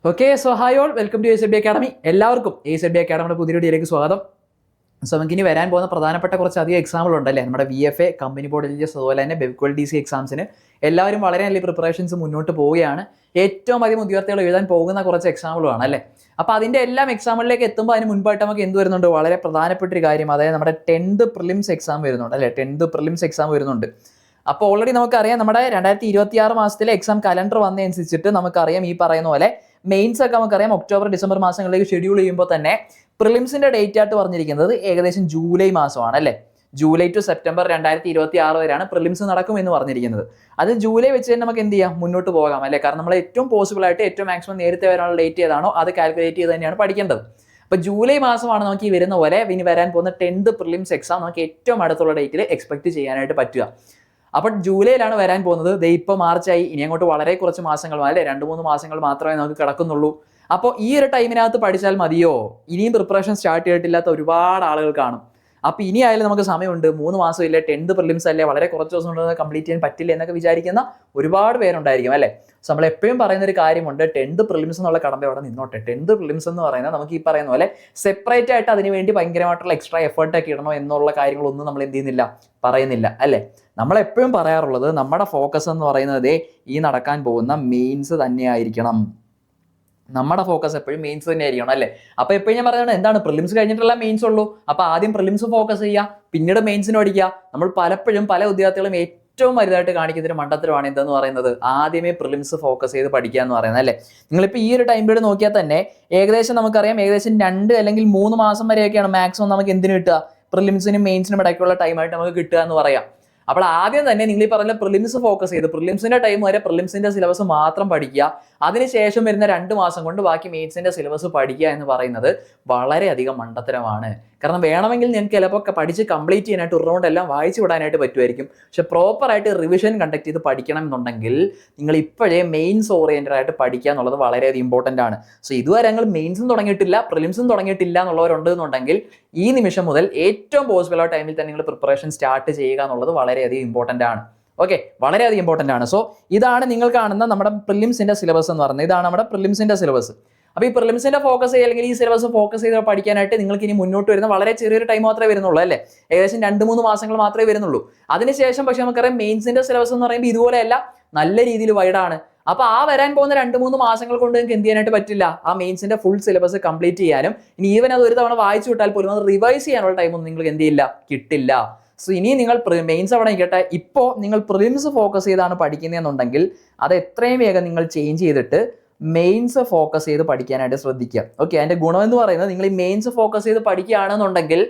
Okay, so hi all, welcome to AZB academy. എല്ലാവർക്കും AZB അക്കാഡമിയുടെ പുതിയ വീഡിയോയിലേക്ക് സ്വാഗതം. സോ നമുക്കിനി വരാൻ പോകുന്ന പ്രധാനപ്പെട്ട കുറച്ചധികം എക്സാമ്പിൾ ഉണ്ടല്ലേ, നമ്മുടെ VFA, കമ്പനി ബോർഡ് എൽജിഎസ്, അതുപോലെ തന്നെ ബെവ്കോൾ DC എക്സാംസിന് എല്ലാവരും വളരെ നല്ല പ്രിപ്പറേഷൻസ് മുന്നോട്ട് പോവുകയാണ്. ഏറ്റവും അധികം ഉദ്യോഗാർത്ഥികൾ എഴുതാൻ പോകുന്ന കുറച്ച് എക്സാമ്പിളാണ് അല്ലേ. അപ്പോൾ അതിൻ്റെ എല്ലാം എക്സാമ്പിളിലേക്ക് എത്തുമ്പോൾ അതിന് മുൻപായിട്ട് നമുക്ക് എന്ത് വരുന്നുണ്ട്, വളരെ പ്രധാനപ്പെട്ട ഒരു കാര്യം, അതായത് നമ്മുടെ 10th പ്രിലിംസ് എക്സാം വരുന്നുണ്ട് അല്ലേ. 10th പ്രിലിംസ് എക്സാം വരുന്നുണ്ട്. അപ്പോൾ ഓൾറെഡി നമുക്കറിയാം നമ്മുടെ 2026 മാസത്തിലെ എക്സാം കലണ്ടർ വന്നതനുസരിച്ചിട്ട് നമുക്കറിയാം ഈ പറയുന്ന പോലെ മെയിൻസ് ഒക്കെ നമുക്കറിയാം ഒക്ടോബർ ഡിസംബർ മാസങ്ങളിലേക്ക് ഷെഡ്യൂൾ ചെയ്യുമ്പോൾ തന്നെ പ്രിലിംസിന്റെ ഡേറ്റ് ആയിട്ട് പറഞ്ഞിരിക്കുന്നത് ഏകദേശം ജൂലൈ മാസമാണ് അല്ലേ. ജൂലൈ ടു സെപ്റ്റംബർ 2026 വരെയാണ് പ്രിലിംസ് നടക്കും എന്ന് പറഞ്ഞിരിക്കുന്നത്. അത് ജൂലൈ വെച്ച് തന്നെ നമുക്ക് എന്ത് ചെയ്യാം, മുന്നോട്ട് പോകാം അല്ലേ. കാരണം നമ്മൾ ഏറ്റവും പോസിബിൾ ആയിട്ട് ഏറ്റവും മാക്സിമം നേരത്തെ വരാനുള്ള ഡേറ്റ് ഏതാണോ അത് കാൽക്കുലേറ്റ് ചെയ്ത് തന്നെയാണ് പഠിക്കേണ്ടത്. അപ്പോൾ ജൂലൈ മാസമാണ് നമുക്ക് ഈ വരുന്ന പോലെ ഇനി വരാൻ പോകുന്ന 10th പ്രിലിംസ് എക്സാം നമുക്ക് ഏറ്റവും അടുത്തുള്ള ഡേറ്റിൽ എക്സ്പെക്ട് ചെയ്യാനായിട്ട് പറ്റുക. അപ്പോൾ ജൂലൈയിലാണ് വരാൻ പോകുന്നത്. ദേ ഇപ്പോൾ മാർച്ചായി, ഇനി അങ്ങോട്ട് വളരെ കുറച്ച് മാസങ്ങൾ അല്ലേ, 2-3 മാസങ്ങൾ മാത്രമേ നമുക്ക് കിടക്കുന്നുള്ളൂ. അപ്പോൾ ഈ ഒരു ടൈമിനകത്ത് പഠിച്ചാൽ മതിയോ? ഇനിയും പ്രിപ്പറേഷൻ സ്റ്റാർട്ട് ചെയ്തിട്ടില്ലാത്ത ഒരുപാട് ആളുകൾ കാണും. അപ്പോൾ ഇനി ആയാലും നമുക്ക് സമയമുണ്ട്, 3 മാസം ഇല്ലേ, 10th പ്രിലിംസ് അല്ലേ, വളരെ കുറച്ച് ദിവസം കൊണ്ട് കംപ്ലീറ്റ് ചെയ്യാൻ പറ്റില്ല എന്നൊക്കെ വിചാരിക്കുന്ന ഒരുപാട് പേരുണ്ടായിരിക്കും അല്ലേ. സോ നമ്മൾ എപ്പോഴും പറയുന്ന ഒരു കാര്യമുണ്ട്, 10th പ്രിലിംസ് എന്നുള്ള കടമ്പ അവിടെ നിന്നോട്ടെ. 10th പ്രിലിംസ് എന്ന് പറയുന്നത് നമുക്ക് ഈ പറയുന്ന പോലെ സെപ്പറേറ്റ് ആയിട്ട് അതിന് വേണ്ടി ഭയങ്കരമായിട്ടുള്ള എക്സ്ട്രാ എഫേർട്ട് ഒക്കെ ഇടണോ എന്നുള്ള കാര്യങ്ങളൊന്നും നമ്മൾ എന്ത് ചെയ്യുന്നില്ല, പറയുന്നില്ല അല്ലേ. നമ്മളെപ്പോഴും പറയാറുള്ളത് നമ്മുടെ ഫോക്കസ് എന്ന് പറയുന്നത് ഈ നടക്കാൻ പോകുന്ന മെയിൻസ് തന്നെയായിരിക്കണം. നമ്മുടെ ഫോക്കസ് എപ്പോഴും മെയിൻസ് തന്നെ ആയിരിക്കണം അല്ലേ. അപ്പോൾ എപ്പോഴും ഞാൻ പറയുന്നത് എന്താണ്, പ്രിലിംസ് കഴിഞ്ഞിട്ടുള്ള മെയിൻസ് ഉള്ളൂ. അപ്പോൾ ആദ്യം പ്രിലിംസ് ഫോക്കസ് ചെയ്യുക, പിന്നീട് മെയിൻസിന് പഠിക്കുക. നമ്മൾ പലപ്പോഴും പല വിദ്യാർത്ഥികളും ഏറ്റവും വലുതായിട്ട് കാണിക്കുന്നൊരു മണ്ടത്തരമാണ് എന്തെന്ന് പറയുന്നത്, ആദ്യമേ പ്രിലിംസ് ഫോക്കസ് ചെയ്ത് പഠിക്കുക എന്ന് പറയുന്നത് അല്ലേ. നിങ്ങളിപ്പോൾ ഈ ഒരു ടൈം പീരീഡ് നോക്കിയാൽ തന്നെ ഏകദേശം നമുക്കറിയാം ഏകദേശം 2 അല്ലെങ്കിൽ 3 മാസം വരെയൊക്കെയാണ് മാക്സിമം നമുക്ക് എന്തിനു കിട്ടുക, പ്രിലിംസിനും മെയിൻസിനും ഇടയ്ക്കുള്ള ടൈമായിട്ട് നമുക്ക് കിട്ടുക എന്ന് പറയാം. അപ്പോൾ ആദ്യം തന്നെ നിങ്ങൾ ഈ പറഞ്ഞ പ്രിലിംസ് ഫോക്കസ് ചെയ്ത് പ്രിലിംസിന്റെ ടൈം വരെ പ്രിലിംസിന്റെ സിലബസ് മാത്രം പഠിക്കുക. അതിനുശേഷം വരുന്ന 2 മാസം കൊണ്ട് ബാക്കി മെയിൻസിന്റെ സിലബസ് പഠിക്കുക എന്ന് പറയുന്നത് വളരെയധികം മണ്ടത്തരമാണ്. കാരണം വേണമെങ്കിൽ നിങ്ങൾക്ക് ചിലപ്പോൾ പഠിച്ച് കംപ്ലീറ്റ് ചെയ്യാനായിട്ട് ഒരു റൗണ്ട് എല്ലാം വായിച്ചു വിടാനായിട്ട് പറ്റുമായിരിക്കും. പക്ഷെ പ്രോപ്പറായിട്ട് റിവിഷൻ കണ്ടക്ട് ചെയ്ത് പഠിക്കണം എന്നുണ്ടെങ്കിൽ നിങ്ങൾ ഇപ്പോഴേ മെയിൻസ് ഓറിയന്റഡ് ആയിട്ട് പഠിക്കുക എന്നുള്ളത് വളരെയധികം ഇമ്പോർട്ടൻ്റ് ആണ്. സോ ഇതുവരെ നിങ്ങൾ മെയിൻസും തുടങ്ങിയിട്ടില്ല പ്രിലിംസും തുടങ്ങിയിട്ടില്ല എന്നുള്ളവരുണ്ട് എന്നുണ്ടെങ്കിൽ ഈ നിമിഷം മുതൽ ഏറ്റവും പോസിബിൾ ആ ടൈമിൽ തന്നെ നിങ്ങൾ പ്രിപ്പറേഷൻ സ്റ്റാർട്ട് ചെയ്യുക എന്നുള്ളത് വളരെയധികം ഇമ്പോർട്ടൻ്റ് ആണ്. ഓക്കെ, വളരെയധികം ഇമ്പോർട്ടൻ്റ് ആണ്. സോ ഇതാണ് നിങ്ങൾ കാണുന്ന നമ്മുടെ പ്രിലിംസിന്റെ സിലബസ് എന്ന് പറയുന്നത്. ഇതാണ് നമ്മുടെ പ്രിലിംസിന്റെ സിലബസ്. അപ്പോൾ ഈ പ്രിലിംസിന്റെ ഫോക്കസ് ചെയ്യുക അല്ലെങ്കിൽ ഈ സിലബസ് ഫോക്കസ് ചെയ്ത് പഠിക്കാനായിട്ട് നിങ്ങൾക്ക് ഇനി മുന്നോട്ട് വരുന്ന വളരെ ചെറിയൊരു ടൈം മാത്രമേ വരുന്നുള്ളൂ അല്ലേ. ഏകദേശം 2-3 മാസങ്ങൾ മാത്രമേ വരുന്നുള്ളൂ. അതിനുശേഷം പക്ഷെ നമുക്കറിയാം മെയിൻസിന്റെ സിലബസ് എന്ന് പറയുമ്പോൾ ഇതുപോലെയല്ല, നല്ല രീതിയിൽ വൈഡാണ്. അപ്പോൾ ആ വരാൻ പോകുന്ന 2-3 മാസങ്ങൾ കൊണ്ട് നിങ്ങൾക്ക് എന്ത് ചെയ്യാനായിട്ട് പറ്റില്ല, ആ മെയിൻസിന്റെ ഫുൾ സിലബസ് കംപ്ലീറ്റ് ചെയ്യാനും ഇനി ഈവൻ അത് ഒരു തവണ വായിച്ചു വിട്ടാൽ പോലും അത് റിവൈസ് ചെയ്യാനുള്ള ടൈമൊന്നും നിങ്ങൾക്ക് എന്ത് ചെയ്യില്ല, കിട്ടില്ല. സോ ഇനി നിങ്ങൾ മെയിൻസ് അവിടെ നിൽക്കട്ടെ, ഇപ്പോൾ നിങ്ങൾ പ്രിലിംസ് ഫോക്കസ് ചെയ്താണ് പഠിക്കുന്നതെന്നുണ്ടെങ്കിൽ അത് എത്രയും വേഗം നിങ്ങൾ ചേഞ്ച് ചെയ്തിട്ട് മെയിൻസ് ഫോക്കസ് ചെയ്ത് പഠിക്കാനായിട്ട് ശ്രദ്ധിക്കുക. ഓക്കെ, അതിൻ്റെ ഗുണം എന്ന് പറയുന്നത് നിങ്ങൾ ഈ മെയിൻസ് ഫോക്കസ് ചെയ്ത് പഠിക്കുകയാണെന്നുണ്ടെങ്കിൽ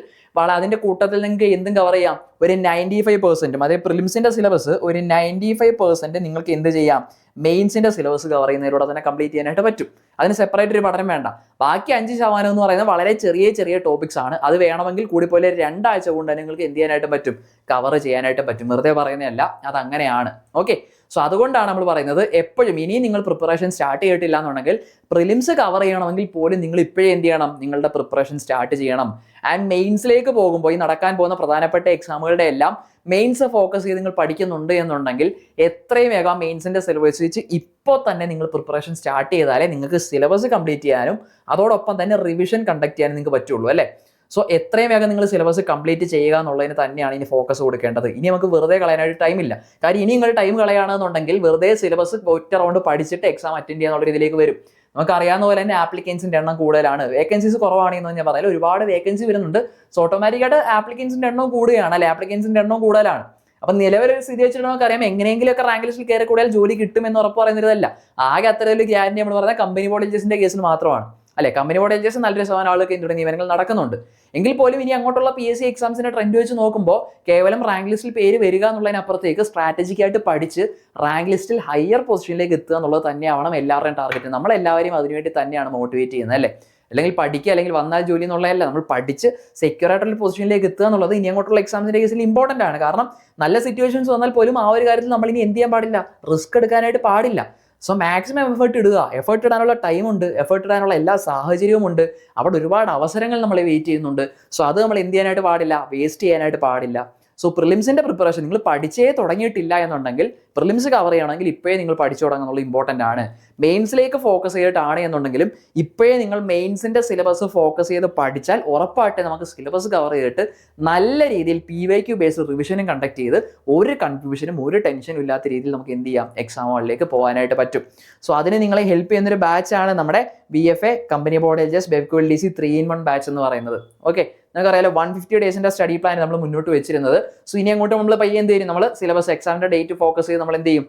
അതിൻ്റെ കൂട്ടത്തിൽ നിങ്ങൾക്ക് എന്തും കവർ ചെയ്യാം. ഒരു 95%, അതായത് പ്രിലിംസിൻ്റെ സിലബസ് ഒരു 95% നിങ്ങൾക്ക് എന്ത് ചെയ്യാം, മെയിൻസിൻ്റെ സിലബസ് കവർ ചെയ്യുന്നതിലൂടെ തന്നെ കംപ്ലീറ്റ് ചെയ്യാനായിട്ട് പറ്റും. അതിന് സെപ്പറേറ്റ് ഒരു പഠനം വേണ്ട. ബാക്കി 5% എന്ന് പറയുന്നത് വളരെ ചെറിയ ചെറിയ ടോപ്പിക്സ് ആണ്. അത് വേണമെങ്കിൽ കൂടിപ്പോലെ 2 ആഴ്ച കൊണ്ട് തന്നെ നിങ്ങൾക്ക് എന്ത് ചെയ്യാനായിട്ട് പറ്റും, കവർ ചെയ്യാനായിട്ട് പറ്റും. വെറുതെ പറയുന്നതല്ല, അത് അങ്ങനെയാണ്. ഓക്കെ, സോ അതുകൊണ്ടാണ് നമ്മൾ പറയുന്നത് എപ്പോഴും ഇനിയും നിങ്ങൾ പ്രിപ്പറേഷൻ സ്റ്റാർട്ട് ചെയ്തിട്ടില്ല എന്നുണ്ടെങ്കിൽ പ്രിലിംസ് കവർ ചെയ്യണമെങ്കിൽ പോലും നിങ്ങൾ ഇപ്പോഴേ എന്ത് ചെയ്യണം, നിങ്ങളുടെ പ്രിപ്പറേഷൻ സ്റ്റാർട്ട് ചെയ്യണം. ആൻഡ് മെയിൻസിലേക്ക് പോകുമ്പോൾ ഈ നടക്കാൻ പോകുന്ന പ്രധാനപ്പെട്ട എക്സാമുകളുടെ എല്ലാം മെയിൻസ് ഫോക്കസ് ചെയ്ത് നിങ്ങൾ പഠിക്കുന്നുണ്ട് എന്നുണ്ടെങ്കിൽ എത്രയും വേഗം മെയിൻസിന്റെ സിലബസ് വെച്ച് ഇപ്പോൾ തന്നെ നിങ്ങൾ പ്രിപ്പറേഷൻ സ്റ്റാർട്ട് ചെയ്താലേ നിങ്ങൾക്ക് സിലബസ് കംപ്ലീറ്റ് ചെയ്യാനും അതോടൊപ്പം തന്നെ റിവിഷൻ കണ്ടക്ട് ചെയ്യാനും നിങ്ങൾക്ക് പറ്റുള്ളൂ അല്ലേ. സോ എത്രയും വേഗം നിങ്ങൾ സിലബസ് കംപ്ലീറ്റ് ചെയ്യുക എന്നുള്ളതിന് തന്നെയാണ് ഇനി ഫോക്കസ് കൊടുക്കേണ്ടത്. ഇനി നമുക്ക് വെറുതെ കളയാനായിട്ട് ടൈമില്ല. കാര്യം ഇനി നിങ്ങൾ ടൈം കളയുകയാണെന്നുണ്ടെങ്കിൽ വെറുതെ സിലബസ് ഒറ്റ റൗണ്ട് പഠിച്ചിട്ട് എക്സാം അറ്റൻഡ് ചെയ്യാന്നുള്ള രീതിയിലേക്ക് വരും. നമുക്കറിയാവുന്ന പോലെ തന്നെ ആപ്ലിക്കൻസിന്റെ എണ്ണം കൂടുതലാണ്, വേക്കൻസീസ് കുറവാണെന്ന് ഞാൻ പറഞ്ഞാൽ ഒരുപാട് വേക്കൻസി വരുന്നുണ്ട്. സോ ഓട്ടോമാറ്റിക്കായിട്ട് ആപ്ലിക്കൻസിന്റെ എണ്ണം കൂടുകയാണ് അല്ലെ, ആപ്ലിക്കൻസിന്റെ എണ്ണം കൂടുതലാണ്. അപ്പം നിലവിലൊരു സ്ഥിതി വെച്ചിട്ട് നമുക്കറിയാം എങ്ങനെയെങ്കിലുമൊക്കെ റാങ്ക് ലിസ്റ്റിൽ കയറി കൂടിയാൽ ജോലി കിട്ടുമെന്ന് ഉറപ്പ് പറയുന്നതല്ല. ആകെ അത്തരത്തിൽ ഗ്യാരണ്ടി നമ്മൾ പറഞ്ഞാൽ കമ്പനി ബോർഡ് എൽജിഎസിന്റെ കേസിന് മാത്രമാണ് അല്ലെ. കമ്പനി ബോർഡ് എൽജിഎസ് നല്ലൊരു ശതമാനം ആളുകൾക്ക് ഇന്ത്യയുടെ നിയമനങ്ങൾ നടക്കുന്നുണ്ട്. എങ്കിൽ പോലും ഇനി അങ്ങോട്ടുള്ള PSC എക്സാംസിന്റെ ട്രെൻഡ് വെച്ച് നോക്കുമ്പോൾ കേവലം റാങ്ക് ലിസ്റ്റിൽ പേര് വരിക എന്നുള്ളതിനപ്പുറത്തേക്ക് സ്ട്രാറ്റജിക്കായിട്ട് പഠിച്ച് റാങ്ക് ലിസ്റ്റിൽ ഹയർ പൊസിഷനിലേക്ക് എത്തുക എന്നുള്ളത് തന്നെയാവണം എല്ലാവരുടെയും ടാർഗറ്റ്. നമ്മളെല്ലാവരും അതിനുവേണ്ടി തന്നെയാണ് മോട്ടിവേറ്റ് ചെയ്യുന്നത് അല്ലേ. അല്ലെങ്കിൽ പഠിക്കുക അല്ലെങ്കിൽ വന്നാൽ ജോലി എന്നുള്ളതല്ല, നമ്മൾ പഠിച്ച് സെക്യൂർ ആയിട്ടുള്ള പൊസിഷനിലേക്ക് എത്തുക എന്നുള്ളത് ഇനി അങ്ങോട്ടുള്ള എക്സാംസിന്റെ കേസിൽ ഇമ്പോർട്ടൻ്റ് ആണ്. കാരണം നല്ല സിറ്റുവേഷൻസ് വന്നാൽ പോലും ആ ഒരു കാര്യത്തിൽ നമ്മൾ ഇനി എന്ത് ചെയ്യാൻ പാടില്ല, റിസ്ക് എടുക്കാനായിട്ട് പാടില്ല. സോ മാക്സിമം എഫേർട്ട് ഇടുക. എഫേർട്ട് ഇടാനുള്ള ടൈമുണ്ട്, എഫേർട്ട് ഇടാനുള്ള എല്ലാ സാഹചര്യവും ഉണ്ട്. അവിടെ ഒരുപാട് അവസരങ്ങൾ നമ്മളെ വെയിറ്റ് ചെയ്യുന്നുണ്ട്. സോ അത് നമ്മൾ എന്ത് ചെയ്യാനായിട്ട് പാടില്ല, വേസ്റ്റ് ചെയ്യാനായിട്ട് പാടില്ല. സോ പ്രിലിംസിന്റെ പ്രിപ്പറേഷൻ നിങ്ങൾ പഠിച്ചേ തുടങ്ങിയിട്ടില്ല എന്നുണ്ടെങ്കിൽ പ്രിലിംസ് കവർ ചെയ്യണമെങ്കിൽ ഇപ്പോഴേ നിങ്ങൾ പഠിച്ചു തുടങ്ങുന്നുള്ള ഇമ്പോർട്ടൻ്റ് ആണ്. മെയിൻസിലേക്ക് ഫോക്കസ് ചെയ്തിട്ടാണ് എന്നുണ്ടെങ്കിലും ഇപ്പോഴേ നിങ്ങൾ മെയിൻസിന്റെ സിലബസ് ഫോക്കസ് ചെയ്ത് പഠിച്ചാൽ ഉറപ്പായിട്ട് നമുക്ക് സിലബസ് കവർ ചെയ്തിട്ട് നല്ല രീതിയിൽ PYQ ബേസ്ഡ് റിവിഷനും കണ്ടക്ട് ചെയ്ത് ഒരു കൺഫ്യൂഷനും ഒരു ടെൻഷനും ഇല്ലാത്ത രീതിയിൽ നമുക്ക് എന്ത് ചെയ്യാം, എക്സാം ഹാളിലേക്ക് പോകാനായിട്ട് പറ്റും. സോ അതിന് നിങ്ങളെ ഹെൽപ്പ് ചെയ്യുന്നൊരു ബാച്ചാണ് നമ്മുടെ BFA company board LGS BevQual DC 3-in-1 batch എന്ന് പറയുന്നത്. ഓക്കെ, നമുക്കറിയാലോ 150 ഡേയ്സിന്റെ സ്റ്റഡി പ്ലാൻ നമ്മൾ മുന്നോട്ട് വെച്ചിരുന്നത്. സോ ഇനി അങ്ങോട്ട് നമ്മൾ പയ്യെ എന്ത് ചെയ്യും, നമ്മൾ സിലബസ് എക്സാമിന്റെ ഡേറ്റ് ഫോക്കസ് ചെയ്ത് നമ്മൾ എന്ത് ചെയ്യും,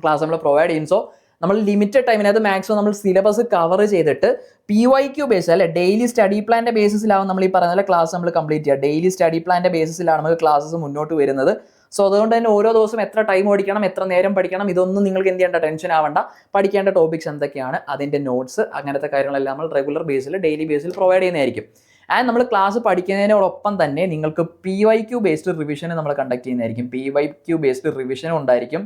ക്ലാസ് നമ്മൾ പ്രൊവൈഡ് ചെയ്യും. സോ നമ്മൾ ലിമിറ്റഡ് ടൈമിനകത്ത് മാക്സിമം നമ്മൾ സിലബസ് കവർ ചെയ്തിട്ട് PYQ ബേസ് അല്ലെ ഡെയിലി സ്റ്റഡി പ്ലാന്റെ ബേസിസിലാവും നമ്മൾ ഈ പറയുന്ന ക്ലാസ് നമ്മൾ കംപ്ലീറ്റ് ചെയ്യുക. ഡെയിലി സ്റ്റഡി പ്ലാന്റെ ബേസിസിലാണ് നമുക്ക് ക്ലാസ്സസ് മുന്നോട്ട് വരുന്നത്. സോ അതുകൊണ്ട് തന്നെ ഓരോ ദിവസം എത്ര ടൈം പഠിക്കണം, എത്ര നേരം പഠിക്കണം, ഇതൊന്നും നിങ്ങൾക്ക് എന്ത് ചെയ്യേണ്ട, ടെൻഷൻ ആവണ്ട. പഠിക്കേണ്ട ടോപ്പിക്സ് എന്തൊക്കെയാണ്, അതിന്റെ നോട്ട്സ് അങ്ങനത്തെ കാര്യങ്ങളെല്ലാം നമ്മൾ റെഗുലർ ബേസിൽ ഡെയിലി ബേസിൽ പ്രൊവൈഡ് ചെയ്യുന്നതായിരിക്കും. ആൻഡ് നമ്മൾ ക്ലാസ് പഠിക്കുന്നതിനോടൊപ്പം തന്നെ നിങ്ങൾക്ക് PYQ ബേസ്ഡ് റിവിഷൻ നമ്മൾ കണ്ടക്ട് ചെയ്യുന്നതായിരിക്കും. PYQ ബേസ്ഡ് റിവിഷനും ഉണ്ടായിരിക്കും.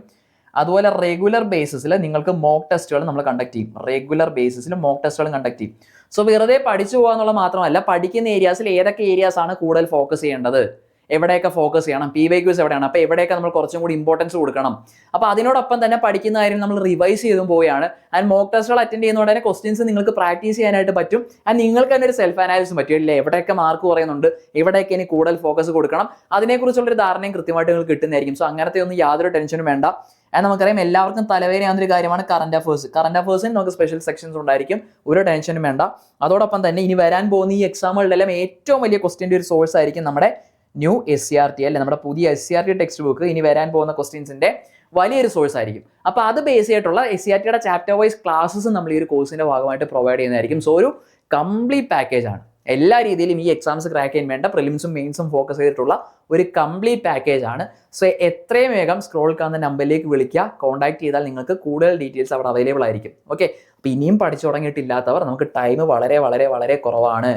അതുപോലെ റെഗുലർ ബേസിസിൽ നിങ്ങൾക്ക് മോക്ക് ടെസ്റ്റുകൾ നമ്മൾ കണ്ടക്ട് ചെയ്യും. റെഗുലർ ബേസിസിൽ മോക്ക് ടെസ്റ്റുകൾ കണ്ടക്ട് ചെയ്യും. സോ വെറുതെ പഠിച്ചു പോകുക എന്നുള്ളത് മാത്രമല്ല, പഠിക്കുന്ന ഏരിയാസിൽ ഏതൊക്കെ ഏരിയാസ് ആണ് കൂടുതൽ ഫോക്കസ് ചെയ്യേണ്ടത്, എവിടെയൊക്കെ ഫോക്കസ് ചെയ്യണം, PYQs എവിടെയാണ്, അപ്പോൾ എവിടെയൊക്കെ നമ്മൾ കുറച്ചും കൂടി ഇമ്പോർട്ടൻസ് കൊടുക്കണം. അപ്പോൾ അതിനോടൊപ്പം തന്നെ പഠിക്കുന്ന കാര്യം നമ്മൾ റിവൈസ് ചെയ്തും പോവുകയാണ്. ആൻഡ് മോക്ക് ടെസ്റ്റുകൾ അറ്റൻഡ് ചെയ്യുന്നതോടെ തന്നെ ക്വസ്റ്റ്യൻസ് നിങ്ങൾക്ക് പ്രാക്ടീസ് ചെയ്യാനായിട്ട് പറ്റും. ആൻഡ് നിങ്ങൾക്ക് തന്നെ ഒരു സെൽഫ് അനാലിസിസ് പറ്റും, ഇല്ലേ എവിടെയൊക്കെ മാർക്ക് പറയുന്നുണ്ട്, എവിടെയൊക്കെ ഇനി കൂടുതൽ ഫോക്കസ് കൊടുക്കണം, അതിനെക്കുറിച്ചുള്ളൊരു ധാരണയും കൃത്യമായിട്ട് നിങ്ങൾക്ക് കിട്ടുന്നതായിരിക്കും. സോ അങ്ങനത്തെ ഒന്നും യാതൊരു ടെൻഷനും വേണ്ട. ആൻഡ് നമുക്കറിയാം എല്ലാവർക്കും തലവേദനയാവുന്ന ഒരു കാര്യമാണ് കറന്റ് അഫേഴ്സ്. കറന്റ് അഫേഴ്സിന് നമുക്ക് സ്പെഷ്യൽ സെക്ഷൻസ് ഉണ്ടായിരിക്കും, ഒരു ടെൻഷനും വേണ്ട. അതോടൊപ്പം തന്നെ ഇനി വരാൻ പോകുന്ന ഈ എക്സാമുകളിലെല്ലാം ഏറ്റവും വലിയ ക്വസ്റ്റ്യൻ്റെ ഒരു സോഴ്സ് ആയിരിക്കും നമ്മുടെ ന്യൂ SCRT അല്ലെ, നമ്മുടെ പുതിയ SCRT ടെക്സ്റ്റ് ബുക്ക് ഇനി വരാൻ പോകുന്ന ക്വസ്റ്റ്യൻസിന്റെ വലിയൊരു സോഴ്സ് ആയിരിക്കും. അപ്പോൾ അത് ബേസ് ചെയ്തിട്ടുള്ള SCRTയുടെ ചാപ്റ്റർ വൈസ് ക്ലാസ്സസ് നമ്മൾ ഈ ഒരു കോഴ്സിന്റെ ഭാഗമായിട്ട് പ്രൊവൈഡ് ചെയ്യുന്നതായിരിക്കും. സോ ഒരു കംപ്ലീറ്റ് പാക്കേജ് ആണ്. എല്ലാ രീതിയിലും ഈ എക്സാംസ് ക്രാക്ക് ചെയ്യാൻ വേണ്ട പ്രിലിംസും മെയിൻസും ഫോക്കസ് ചെയ്തിട്ടുള്ള ഒരു കംപ്ലീറ്റ് പാക്കേജ് ആണ്. സോ എത്രയും വേഗം സ്ക്രോൾ കാണുന്ന നമ്പറിലേക്ക് വിളിക്കുക, കോൺടാക്ട് ചെയ്താൽ നിങ്ങൾക്ക് കൂടുതൽ ഡീറ്റെയിൽസ് അവിടെ അവൈലബിൾ ആയിരിക്കും. ഓക്കെ, അപ്പോൾ ഇനിയും പഠിച്ചു തുടങ്ങിയിട്ടില്ലാത്തവർ നമുക്ക് ടൈം വളരെ വളരെ വളരെ കുറവാണ്.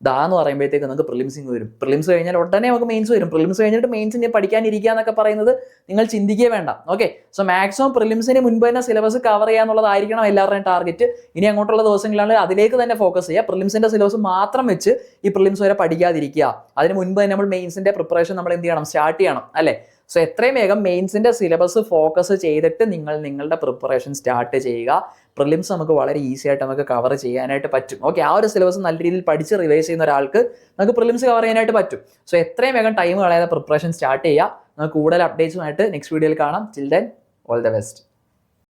എന്ന് പറയുമ്പോഴത്തേക്ക് നമുക്ക് പ്രിലിംസിങ് വരും. പ്രിലിംസ് കഴിഞ്ഞാൽ ഉടനെ നമുക്ക് മെയിൻസ് വരും. പ്രിലിംസ് കഴിഞ്ഞിട്ട് മെയിൻസിന് പഠിക്കാനിരിക്കുക എന്നൊക്കെ പറയുന്നത് നിങ്ങൾ ചിന്തിക്കേ വേണ്ട. ഓക്കെ, സോ മാക്സിമം പ്രിലിംസിന് മുൻപ് തന്നെ സിലബസ് കവർ ചെയ്യാന്നുള്ളതായിരിക്കണം എല്ലാവരുടെയും ടാർഗറ്റ്. ഇനി അങ്ങോട്ടുള്ള ദിവസങ്ങളിലാണ് അതിലേക്ക് തന്നെ ഫോക്കസ് ചെയ്യുക. പ്രിലിംസിന്റെ സിലബസ് മാത്രം വെച്ച് ഈ പ്രിലിംസ് വരെ പഠിക്കാതിരിക്കുക. അതിന് മുൻപ് തന്നെ നമ്മൾ മെയിൻസിന്റെ പ്രിപ്പറേഷൻ നമ്മൾ എന്ത് ചെയ്യണം, സ്റ്റാർട്ട് ചെയ്യണം അല്ലേ. സോ എത്രയും വേഗം മെയിൻസിന്റെ സിലബസ് ഫോക്കസ് ചെയ്തിട്ട് നിങ്ങൾ നിങ്ങളുടെ പ്രിപ്പറേഷൻ സ്റ്റാർട്ട് ചെയ്യുക. പ്രിലിംസ് നമുക്ക് വളരെ ഈസി ആയിട്ട് നമുക്ക് കവർ ചെയ്യാനായിട്ട് പറ്റും. ഓക്കെ, ആ ഒരു സിലബസ് നല്ല രീതിയിൽ പഠിച്ച് റിവൈസ് ചെയ്യുന്ന ഒരാൾക്ക് നമുക്ക് പ്രിലിംസ് കവർ ചെയ്യാനായിട്ട് പറ്റും. സോ എത്രയും വേഗം ടൈം കളയാതെ പ്രിപ്പറേഷൻ സ്റ്റാർട്ട് ചെയ്യുക. നമുക്ക് കൂടുതൽ അപ്ഡേറ്റ്സുമായിട്ട് നെക്സ്റ്റ് വീഡിയോയിൽ കാണാം. Till then all the best.